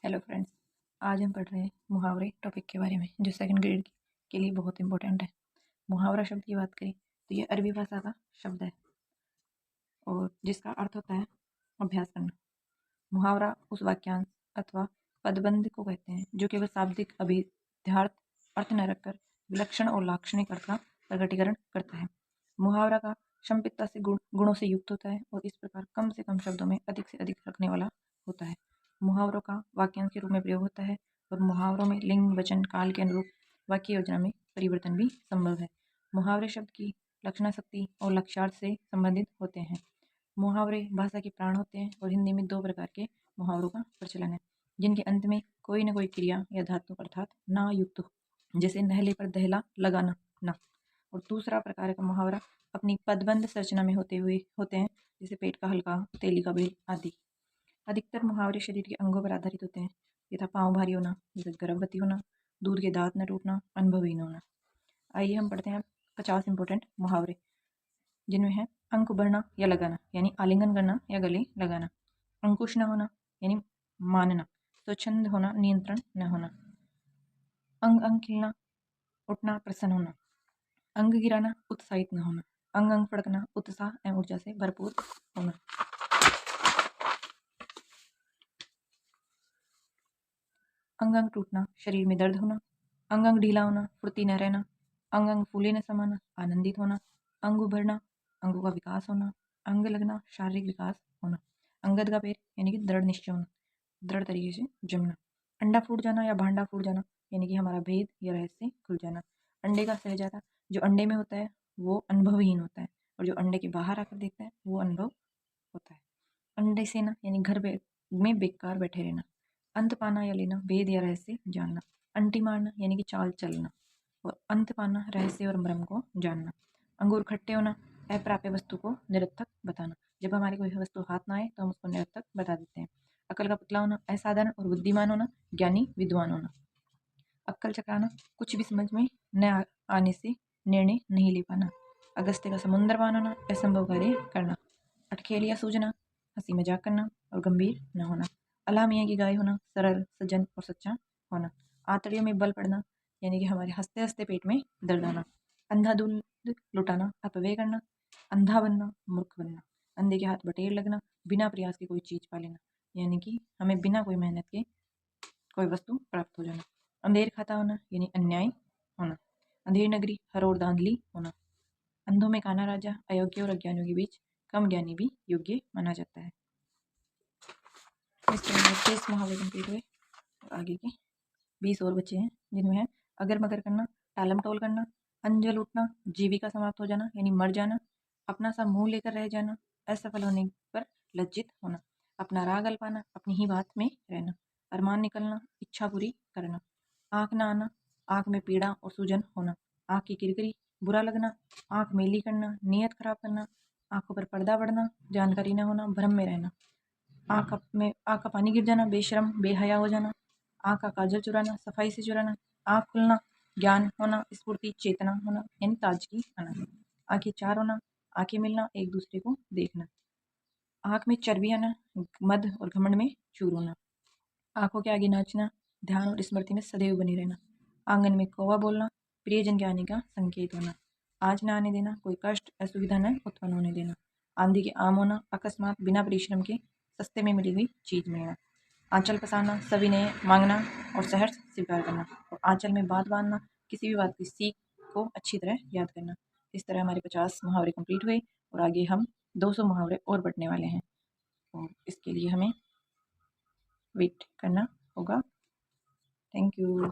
Hello friends. आज हम पढ़ रहे हैं मुहावरे टॉपिक के बारे में, जो सेकंड ग्रेड के लिए बहुत इंपॉर्टेंट है। मुहावरा शब्द की बात करें तो ये अरबी भाषा का शब्द है और जिसका अर्थ होता है अभ्यास करना। मुहावरा उस वाक्यांश अथवा पदबंध को कहते हैं जो केवल शाब्दिक अभिध्यार्थ अर्थ न रखकर विलक्षण और लाक्षणिक अर्थ का प्रकटीकरण करता है। मुहावरा का संपितता से गुणों से युक्त होता है और इस प्रकार कम से कम शब्दों में अधिक से अधिक रखने वाला होता है। मुहावरों का वाक्यांश के रूप में प्रयोग होता है और मुहावरों में लिंग वचन काल के अनुरूप वाक्य योजना में परिवर्तन भी संभव है। मुहावरे शब्द की लक्षणा शक्ति और लक्ष्यार्थ से संबंधित होते हैं। मुहावरे भाषा के प्राण होते हैं और हिंदी में दो प्रकार के मुहावरों का प्रचलन है, जिनके अंत में कोई न कोई क्रिया या धातु अर्थात ना युक्त हो, जैसे नहले पर दहला लगाना ना। और दूसरा प्रकार का मुहावरा अपनी पदबंध संरचना में होते हैं, जैसे पेट का हल्का, तेली का बेल आदि। अधिकतर मुहावरे शरीर के अंगों पर आधारित होते हैं, यथा पाँव भारी होना, जैसे गर्भवती होना, दूध के दांत न टूटना, अनुभवहीन होना। आइए हम पढ़ते हैं 50 इंपॉर्टेंट मुहावरे, जिनमें है अंक बढ़ना या लगाना यानी आलिंगन करना या गले लगाना, अंकुश न होना यानी मानना, स्वच्छंद होना नियंत्रण न होना, अंग अंग खिलना उठना प्रसन्न होना, अंग गिराना उत्साहित न होना, अंग अंग फड़कना उत्साह एवं ऊर्जा से भरपूर होना, अंग अंग टूटना शरीर में दर्द होना, अंग अंग ढीला होना फुर्ती न रहना, अंग अंग फूले न समाना आनंदित होना, अंग उभरना अंगों का विकास होना, अंग लगना शारीरिक विकास होना, अंगद का पैर यानी कि दृढ़ निश्चय होना, दृढ़ तरीके से जमना, अंडा फूट जाना या भांडा फूट जाना यानी कि हमारा भेद या रहस्य खुल जाना। अंडे का सहजाता जो अंडे में होता है वो अनुभवहीन होता है और जो अंडे के बाहर आकर देखता है वो अनुभव होता है। अंडे सेना यानी घर में बेकार बैठे रहना, अंत पाना या लेना भेद या रहस्य जानना, अंटी मारना यानी कि चाल चलना और अंत पाना रहस्य और मर्म को जानना, अंगूर खट्टे होना अप्राप्य वस्तु को निरर्थक बताना, जब हमारी कोई वस्तु हाथ ना आए तो हम उसको निरर्थक बता देते हैं। अकल का पुतला होना असाधारण और बुद्धिमान होना, ज्ञानी विद्वान होना, अक्कल चकराना कुछ भी समझ में न आने से निर्णय नहीं ले पाना, अगस्त्य का समुद्र पान होना असंभव कार्य करना, अटखेलिया सूझना हंसी मजाक करना और गंभीर न होना, अल्लाह मियाँ की गाय होना सरल सज्जन और सच्चा होना, आंतड़ियों में बल पड़ना यानी कि हमारे हंसते हंसते पेट में दर्द आना, अंधाधुंध लुटाना अपव्यय करना, अंधा बनना मूर्ख बनना, अंधे के हाथ बटेर लगना बिना प्रयास के कोई चीज पा लेना यानी कि हमें बिना कोई मेहनत के कोई वस्तु प्राप्त हो जाना, अंधेर खाता होना यानी अन्याय होना, अंधेर नगरी हर ओर धांधली होना, अंधों में काना राजा अयोग्य और अज्ञानियों के बीच कम ज्ञानी भी योग्य माना जाता है। इस तरह 30 मुहावरे कंप्लीट हुए और आगे के 20 और बचे हैं, जिनमें है अगर मगर करना टालम टोल करना, अंजल उठना जीविका समाप्त हो जाना यानी मर जाना, अपना सा मुंह लेकर रह जाना असफल होने पर लज्जित होना, अपना राग अल्पाना अपनी ही बात में रहना, अरमान निकलना इच्छा पूरी करना, आँख ना आना आँख में पीड़ा और सूजन होना, आँख की किरकिरी बुरा लगना, आँख मेली करना नीयत खराब करना, आँखों पर पर्दा पड़ना जानकारी न होना भ्रम में रहना, आँख का पानी गिर जाना बेशरम बेहया हो जाना, आँख का काजल चुराना सफाई से चुराना, आँख खुलना ज्ञान होना स्फूर्ति चेतना होना यानी ताजगी आना, आँखें चार होना आँखें मिलना एक दूसरे को देखना, आँख में चर्बी आना मद और घमंड में चूर होना, आंखों के आगे नाचना ध्यान और स्मृति में सदैव बनी रहना, आंगन में कौवा बोलना प्रियजन के आने का संकेत होना, आज न आने देना कोई कष्ट असुविधा न उत्पन्न होने देना, आंधी के आम होना अकस्मात बिना परिश्रम के सस्ते में मिली हुई चीज मिलना, आंचल पसारना सविनय मांगना और सहर्ष स्वीकार करना, और आंचल में बात बांधना किसी भी बात की सीख को अच्छी तरह याद करना। इस तरह हमारे 50 मुहावरे कंप्लीट हुए और आगे हम 200 मुहावरे और पढ़ने वाले हैं और इसके लिए हमें वेट करना होगा। Thank you.